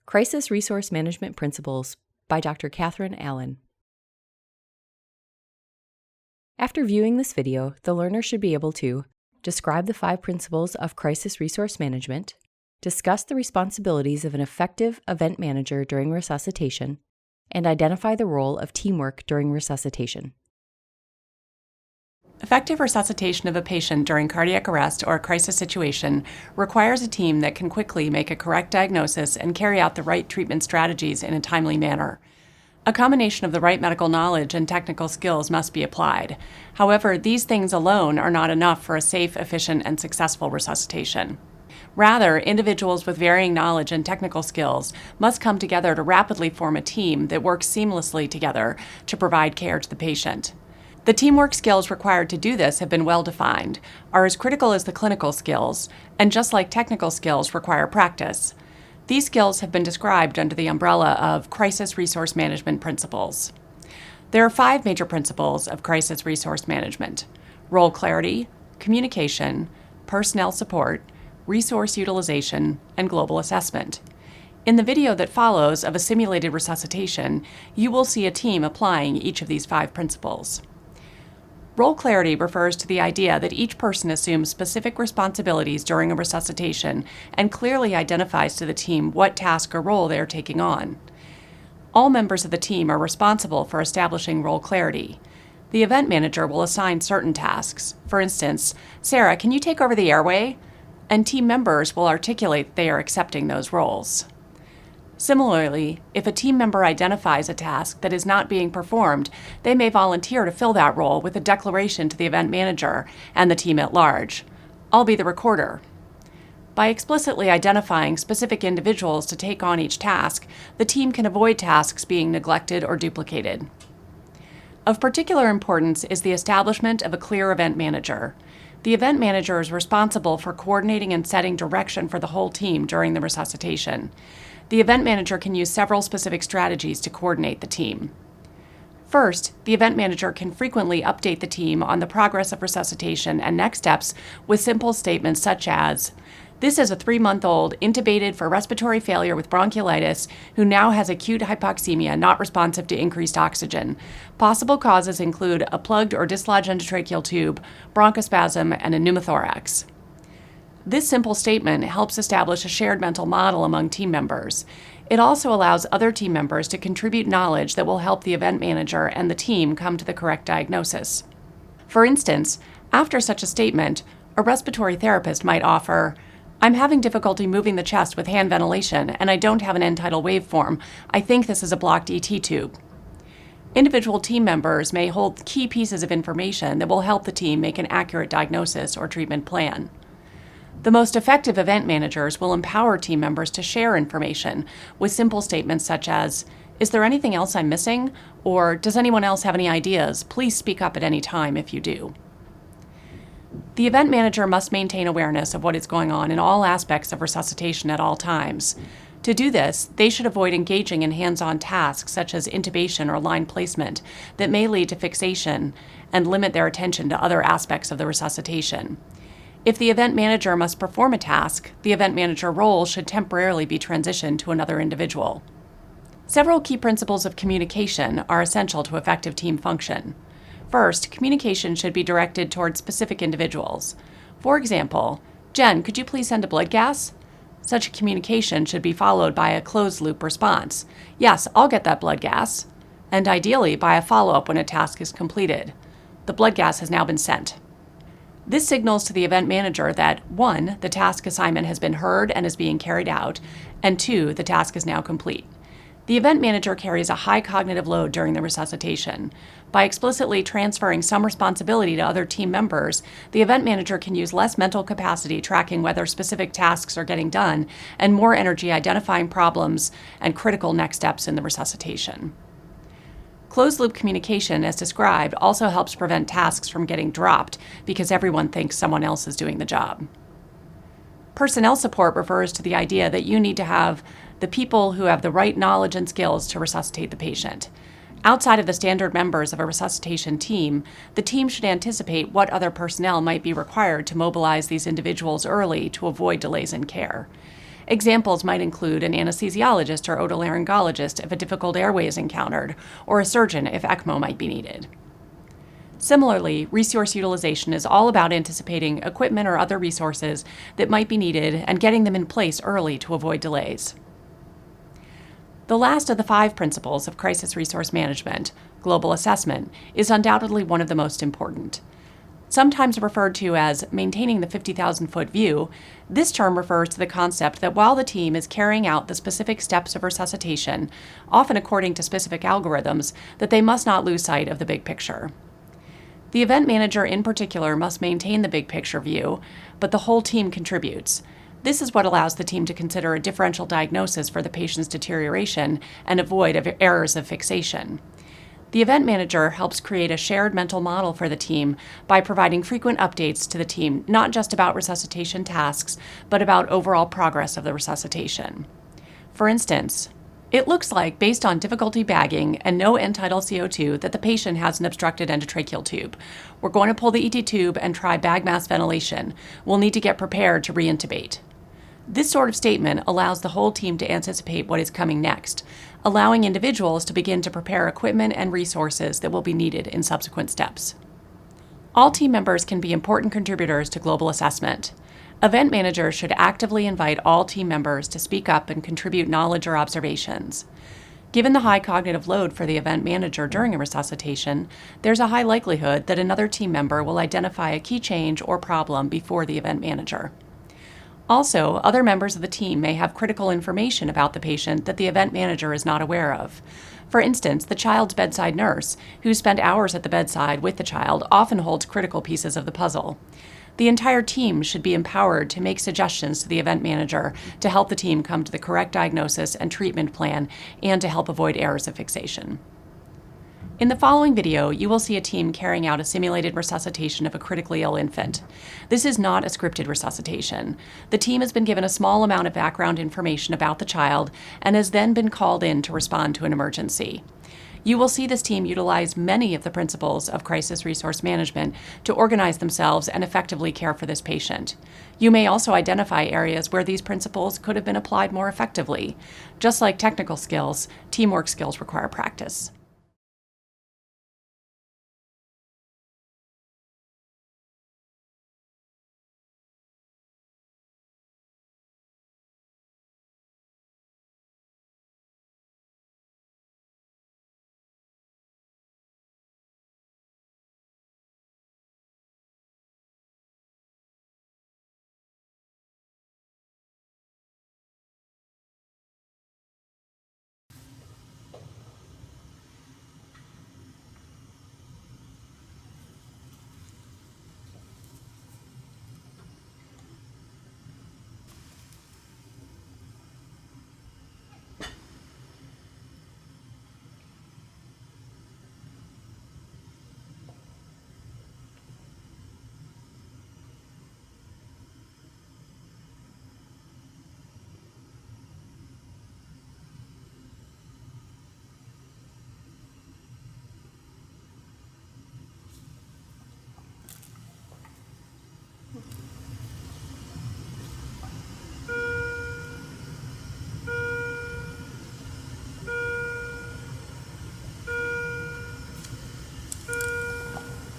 Crisis Resource Management Principles by Dr. Catherine Allan. After viewing this video, the learner should be able to describe the 5 principles of crisis resource management, discuss the responsibilities of an effective event manager during resuscitation, and identify the role of teamwork during resuscitation. Effective resuscitation of a patient during cardiac arrest or a crisis situation requires a team that can quickly make a correct diagnosis and carry out the right treatment strategies in a timely manner. A combination of the right medical knowledge and technical skills must be applied. However, these things alone are not enough for a safe, efficient, and successful resuscitation. Rather, individuals with varying knowledge and technical skills must come together to rapidly form a team that works seamlessly together to provide care to the patient. The teamwork skills required to do this have been well defined, are as critical as the clinical skills, and just like technical skills require practice. These skills have been described under the umbrella of crisis resource management principles. There are 5 major principles of crisis resource management: role clarity, communication, personnel support, resource utilization, and global assessment. In the video that follows of a simulated resuscitation, you will see a team applying each of these 5 principles. Role clarity refers to the idea that each person assumes specific responsibilities during a resuscitation and clearly identifies to the team what task or role they are taking on. All members of the team are responsible for establishing role clarity. The event manager will assign certain tasks. For instance, "Sarah, can you take over the airway?" And team members will articulate they are accepting those roles. Similarly, if a team member identifies a task that is not being performed, they may volunteer to fill that role with a declaration to the event manager and the team at large. "I'll be the recorder." By explicitly identifying specific individuals to take on each task, the team can avoid tasks being neglected or duplicated. Of particular importance is the establishment of a clear event manager. The event manager is responsible for coordinating and setting direction for the whole team during the resuscitation. The event manager can use several specific strategies to coordinate the team. First, the event manager can frequently update the team on the progress of resuscitation and next steps with simple statements such as, "This is a 3-month-old intubated for respiratory failure with bronchiolitis who now has acute hypoxemia not responsive to increased oxygen. Possible causes include a plugged or dislodged endotracheal tube, bronchospasm, and a pneumothorax." This simple statement helps establish a shared mental model among team members. It also allows other team members to contribute knowledge that will help the event manager and the team come to the correct diagnosis. For instance, after such a statement, a respiratory therapist might offer, "I'm having difficulty moving the chest with hand ventilation, and I don't have an end-tidal waveform. I think this is a blocked ET tube." Individual team members may hold key pieces of information that will help the team make an accurate diagnosis or treatment plan. The most effective event managers will empower team members to share information with simple statements such as, "Is there anything else I'm missing?" or "Does anyone else have any ideas? Please speak up at any time if you do." The event manager must maintain awareness of what is going on in all aspects of resuscitation at all times. To do this, they should avoid engaging in hands-on tasks such as intubation or line placement that may lead to fixation and limit their attention to other aspects of the resuscitation. If the event manager must perform a task, the event manager role should temporarily be transitioned to another individual. Several key principles of communication are essential to effective team function. First, communication should be directed toward specific individuals. For example, "Jen, could you please send a blood gas?" Such a communication should be followed by a closed-loop response. "Yes, I'll get that blood gas," and ideally by a follow-up when a task is completed. "The blood gas has now been sent." This signals to the event manager that 1. The task assignment has been heard and is being carried out, and 2. The task is now complete. The event manager carries a high cognitive load during the resuscitation. By explicitly transferring some responsibility to other team members, the event manager can use less mental capacity tracking whether specific tasks are getting done and more energy identifying problems and critical next steps in the resuscitation. Closed-loop communication, as described, also helps prevent tasks from getting dropped because everyone thinks someone else is doing the job. Personnel support refers to the idea that you need to have the people who have the right knowledge and skills to resuscitate the patient. Outside of the standard members of a resuscitation team, the team should anticipate what other personnel might be required to mobilize these individuals early to avoid delays in care. Examples might include an anesthesiologist or otolaryngologist if a difficult airway is encountered, or a surgeon if ECMO might be needed. Similarly, resource utilization is all about anticipating equipment or other resources that might be needed and getting them in place early to avoid delays. The last of the 5 principles of crisis resource management, global assessment, is undoubtedly one of the most important. Sometimes referred to as maintaining the 50,000-foot view, this term refers to the concept that while the team is carrying out the specific steps of resuscitation, often according to specific algorithms, that they must not lose sight of the big picture. The event manager in particular must maintain the big picture view, but the whole team contributes. This is what allows the team to consider a differential diagnosis for the patient's deterioration and avoid errors of fixation. The event manager helps create a shared mental model for the team by providing frequent updates to the team, not just about resuscitation tasks, but about overall progress of the resuscitation. For instance, it looks like, based on difficulty bagging and no end-tidal CO2, that the patient has an obstructed endotracheal tube. We're going to pull the ET tube and try bag mask ventilation. We'll need to get prepared to reintubate. This sort of statement allows the whole team to anticipate what is coming next, allowing individuals to begin to prepare equipment and resources that will be needed in subsequent steps. All team members can be important contributors to global assessment. Event managers should actively invite all team members to speak up and contribute knowledge or observations. Given the high cognitive load for the event manager during a resuscitation, there's a high likelihood that another team member will identify a key change or problem before the event manager. Also, other members of the team may have critical information about the patient that the event manager is not aware of. For instance, the child's bedside nurse, who spent hours at the bedside with the child, often holds critical pieces of the puzzle. The entire team should be empowered to make suggestions to the event manager to help the team come to the correct diagnosis and treatment plan and to help avoid errors of fixation. In the following video, you will see a team carrying out a simulated resuscitation of a critically ill infant. This is not a scripted resuscitation. The team has been given a small amount of background information about the child and has then been called in to respond to an emergency. You will see this team utilize many of the principles of crisis resource management to organize themselves and effectively care for this patient. You may also identify areas where these principles could have been applied more effectively. Just like technical skills, teamwork skills require practice.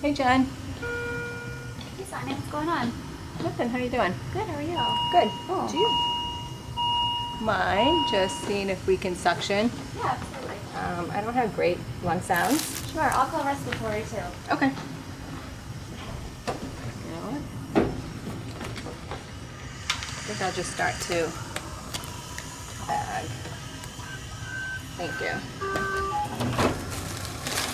Hey, Jen. Hey, Simon, what's going on? Nothing. How you doing? Good, how are you? Good. Oh. Do you mind just seeing if we can suction? Yeah, absolutely. I don't have great lung sounds. Sure, I'll call respiratory too. Okay. I think I'll just start to bag. Thank you.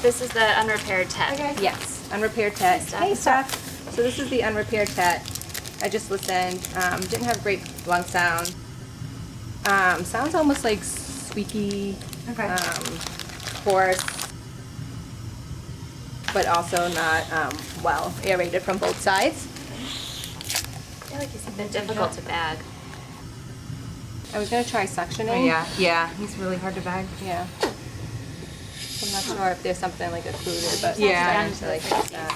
This is the unrepaired TET. Yes, unrepaired TET. Hey, Steph. So this is the unrepaired TET. I just listened. Didn't have great lung sound. Sounds almost like squeaky, hoarse, but also not well aerated from both sides. I feel like he's been difficult to bag. I was gonna try suctioning. Oh, yeah, he's really hard to bag. Yeah. I'm not sure if there's something like occluded, but Yeah. I'm starting to like fix that.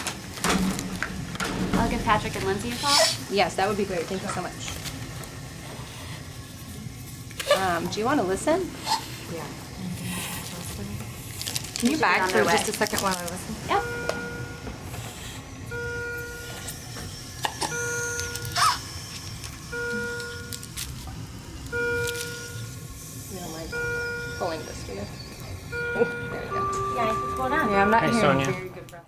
I'll give Patrick and Lindsay a call. Yes, that would be great. Thank you so much. Do you want to listen? Yeah. Can you back for just a second while I listen? Yep. You don't mind pulling this, do you? Oh, there we go. Yeah, what's going on? Yeah, I'm not Hey, hearing Sonia. very good breath.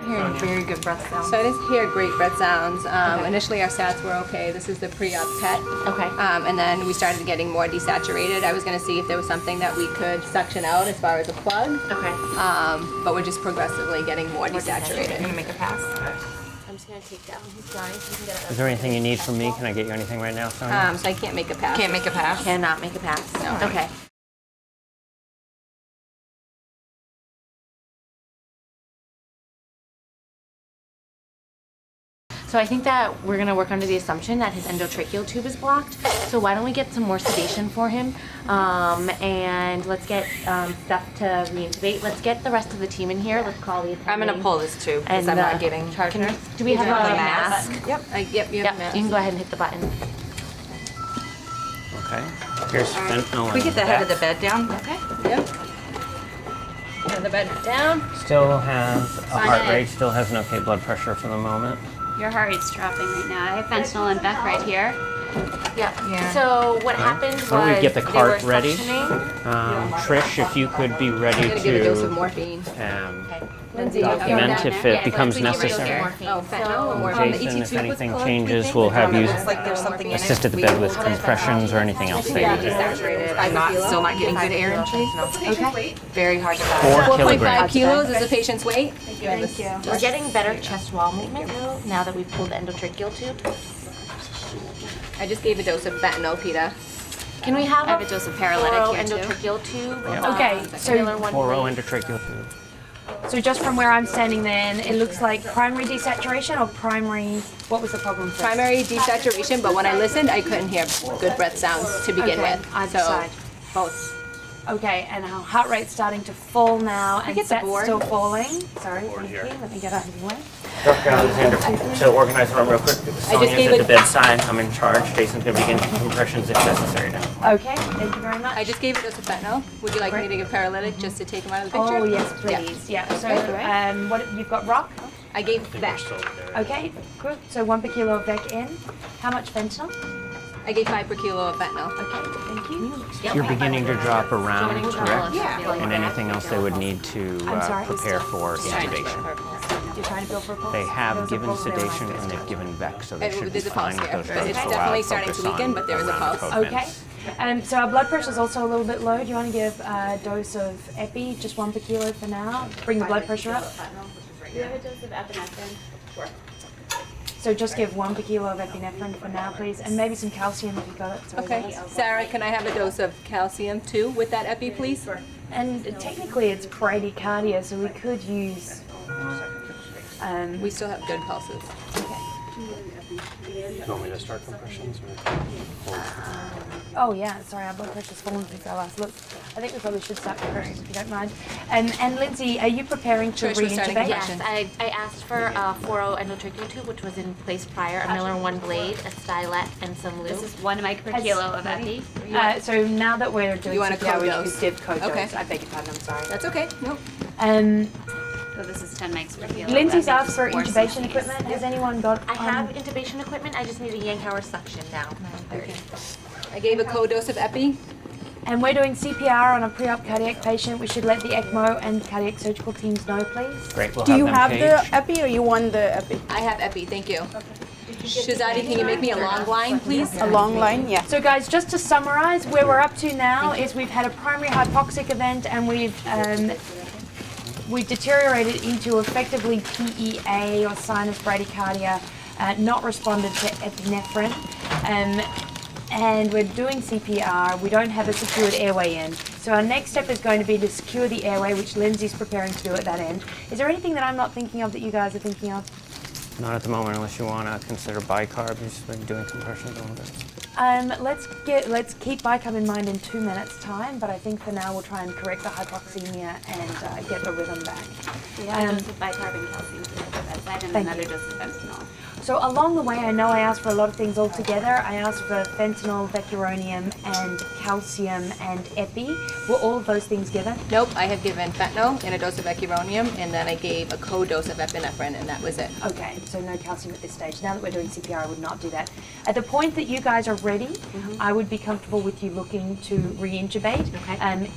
Hearing very good breath sounds. So I didn't hear great breath sounds. Initially our stats were okay. This is the pre-op PET. Okay. And then we started getting more desaturated. I was going to see if there was something that we could suction out as far as a plug. Okay. But we're just progressively getting more desaturated. You're gonna make a pass? I'm just gonna take down his drawings so you can get it. Is there anything you need from me? Can I get you anything right now, Sonia? So I can't make a pass. Can't make a pass? Cannot make a pass. No. Okay. So I think that we're gonna work under the assumption that his endotracheal tube is blocked. So why don't we get some more sedation for him, and let's get stuff to reintubate. Let's get the rest of the team in here. Let's call the. I'm gonna pull this tube because I'm not getting. Charge nurse. Do we have a mask? Yep. Yep. You have a mask. You can go ahead and hit the button. Okay. Here's fentanyl. Can we get the head of the bed down? Okay. Yep. Turn the bed down. Still has a heart it. rate, still has an okay blood pressure for the moment. Your heart rate's dropping right now. I have fentanyl and Beck right here. Yeah. So what happened was Why don't we get the they cart were ready? suctioning. Trish, if you could be ready I'm gonna give a dose of to morphine. Lindsay, document if it becomes Please give her a dose of necessary. morphine. Oh, fentanyl or morphine. Jason, if anything changes, we'll have you Looks like there's something in assist at the bed with compressions or anything else that you need. Desaturated. I'm still not getting good air entry. Okay. Very hard to 4 pass. 4.5 kilograms. kilos is the patient's weight. Thank you. We're getting better chest wall movement now that we've pulled the endotracheal tube. I just gave a dose of fentanyl, Peter. Can we have I have a dose of paralytic oral here, too. endotracheal tube? Yeah. Okay, so- Regular one, 4 please. endotracheal tube. So just from where I'm standing then, it looks like primary desaturation or primary, what was the problem first? Primary desaturation, but when I listened, I couldn't hear good breath sounds to begin Okay, with. either So side. both. Okay, and our heart rate's starting to fall now and get the that's board? still falling. Sorry, thank you. Let me get out of the way. Dr. Alexander, to organize the room real quick, Sonia's gave at it- the bedside. I'm in charge. Jason's going to begin compressions if necessary now. Okay, thank you very much. I just gave a dose of fentanyl. Would you like me to give paralytic just to take him out of the picture? Oh, yes, Yeah. please. Yeah, so Okay. what you've got rock? I gave Vec. Okay, good. So 1 per kilo of Vec in. How much fentanyl? I gave 5 per kilo of fentanyl. Okay, thank you. You're beginning to drop around, Joining correct? Yeah. And anything else they would need to I'm sorry? prepare for intubation. You're trying to build for a pulse? They have There was a given pulse there when I sedation first and they've started. given Vec, so they And should be there's a fine pulse with there. those doses It's for a definitely while. starting to Focus weaken, on but there is a around pulse. code Okay. So our blood pressure is also a little bit low. Do you want to give a dose of epi, just 1 per kilo for now? Bring the blood pressure up. Do you have a dose of epinephrine? Sure. So just give 1 per kilo of epinephrine for now, please, and maybe some calcium if you got it. So Okay. Sarah, can I have a dose of calcium too with that epi, please? And technically it's bradycardia, so we could use. We still have good pulses. You want me to start compressions? Oh yeah, sorry, our blood pressure's fallen since our last look. I think we probably should start preparing if you don't mind. And Lindsay, are you preparing to Trish, we're starting reintubate? compression. Yes, I asked for a 4.0 endotracheal tube, which was in place prior, a Miller 1 blade, a stylet, and some lube. This is 1 mic per kilo of epi. So now that we're doing You want a CPR, we co-dose? should give co-dose. Okay. I beg your pardon, I'm sorry. That's okay. Nope. So this is 10 mics per kilo. Lindsay's of epi, asked for 4 intubation cc's. equipment. Has anyone got? I have intubation equipment, I just need a Yank-Hauer suction now. I gave a co-dose of epi. And we're doing CPR on a pre-op cardiac patient. We should let the ECMO and cardiac surgical teams know, please. Great, we'll Do you have them the paged. epi or you want the epi? I have epi. Thank you. Shazadi, can you make me a long line, please? A long line? Yeah. So guys, just to summarize, where we're up to now is we've had a primary hypoxic event and we've deteriorated into effectively PEA or sinus bradycardia, not responded to epinephrine. And we're doing CPR. We don't have a secured airway in. So our next step is going to be to secure the airway, which Lindsay's preparing to do at that end. Is there anything that I'm not thinking of that you guys are thinking of? Not at the moment, unless you want to consider bicarb. You've just been doing compressions a little bit. Let's keep BiCARB in mind in 2 minutes time, but I think for now we'll try and correct the hypoxemia and get the rhythm back. We have a dose of bicarb and calcium at the bedside and another dose of fentanyl. So along the way, I know I asked for a lot of things all together. I asked for fentanyl, vecuronium, and calcium and epi. Were all of those things given? Nope, I have given fentanyl and a dose of vecuronium, and then I gave a co-dose of epinephrine, and that was it. Okay, so no calcium at this stage. Now that we're doing CPR, I would not do that. At the point that you guys are ready, I would be comfortable with you looking to re-intubate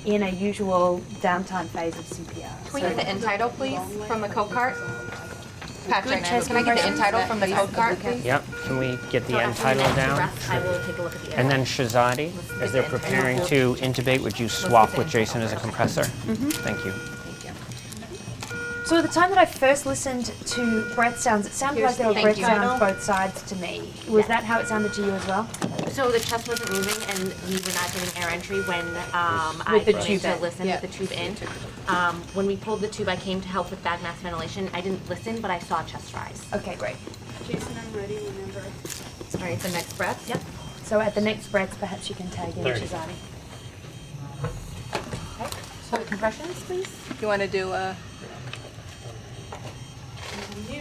in a usual downtime phase of CPR. Can we get the end title, please, from the code card? Patrick, chest can I get the end title from the code card, please? Yep, can we get the end title down? I will take a look at the And then Shazadi, as they're preparing to intubate, would you swap with Jason as a compressor? Thank you. So at the time that I first listened to breath sounds, it sounded like there were breath sounds both sides to me. Was that how it sounded to you as well? So the chest wasn't moving, and we were not getting air entry when I With the came tube to in. listen with the tube in. When we pulled the tube, I came to help with bag mask ventilation. I didn't listen, but I saw chest rise. Okay, great. Jason, I'm ready whenever. All right, the next breath. Yep. So at the next breath, perhaps you can tag in Shazadi. Okay. So compressions, please. You want to do a...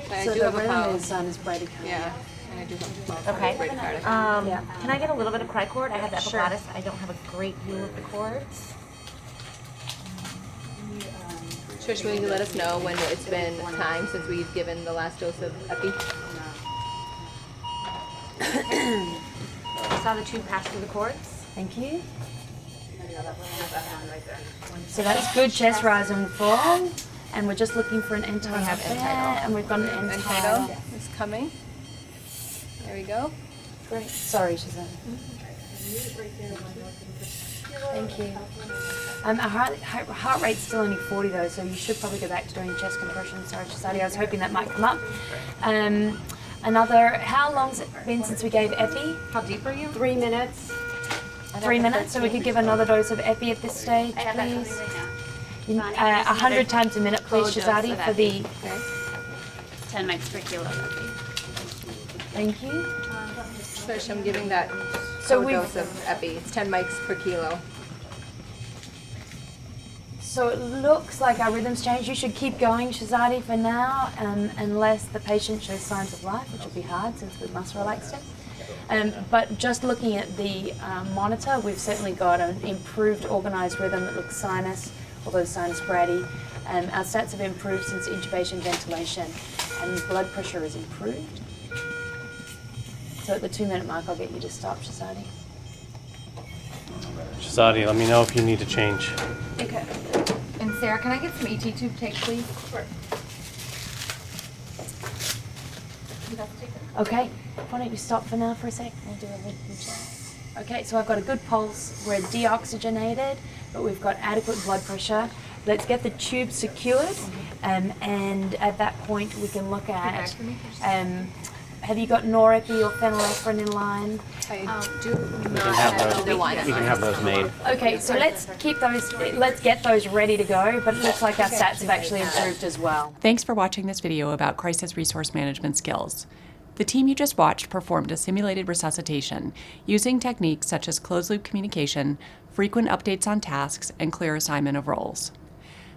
I So do the have a rhythm pulse. is sinus bradycardia. Yeah, and I do have a pulse. Okay. Bradycardia. Can I get a little bit of cricord? I have the epiglottis. I don't have a great view of the chords. Trish, will you let us know when it's been time since we've given the last dose of epi? I saw the tube pass through the chords. Thank you. So that's good chest rise and fall. And we're just looking for an end title there, and we've got an end And title. title is coming. There we go. Great. Sorry, Shazadi. Thank you. Our heart rate's still only 40 though, so you should probably go back to doing chest compression. Sorry, Shazadi, I was hoping that might come up. How long's it been since we gave epi? How deep are you? 3 minutes. 3 minutes, so we could give another dose of epi at this stage, I have that coming please. right now. 100 times a minute, please, Shazadi, for the... 10 mics per kilo. Thank you. Trish, I'm giving that So dose of epi. It's 10 mics per kilo. So it looks like our rhythm's changed. You should keep going, Shazadi, for now, unless the patient shows signs of life, which will be hard since we've muscle relaxed it. But just looking at the monitor, we've certainly got an improved organised rhythm that looks sinus, although sinus brady. Our stats have improved since intubation ventilation, and blood pressure is improved. So at the 2 minute mark, I'll get you to stop, Shazadi. Shazadi, let me know if you need to change. Okay. And Sarah, can I get some ET tube tape, please? Sure. Okay, why don't you stop for now for a sec? We'll do a rhythm check. Okay, so I've got a good pulse. We're deoxygenated, but we've got adequate blood pressure. Let's get the tube secured, and at that point we can look at, have you got norepi or phenylephrine in line? I do We not can have either one. we can have those made. Okay, so let's get those ready to go, but it looks like our stats have actually improved as well. Thanks for watching this video about crisis resource management skills. The team you just watched performed a simulated resuscitation using techniques such as closed-loop communication, frequent updates on tasks, and clear assignment of roles.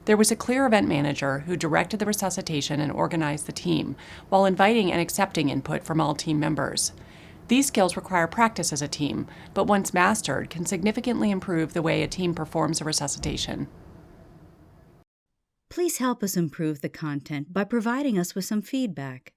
There was a clear event manager who directed the resuscitation and organized the team, while inviting and accepting input from all team members. These skills require practice as a team, but once mastered, can significantly improve the way a team performs a resuscitation. Please help us improve the content by providing us with some feedback.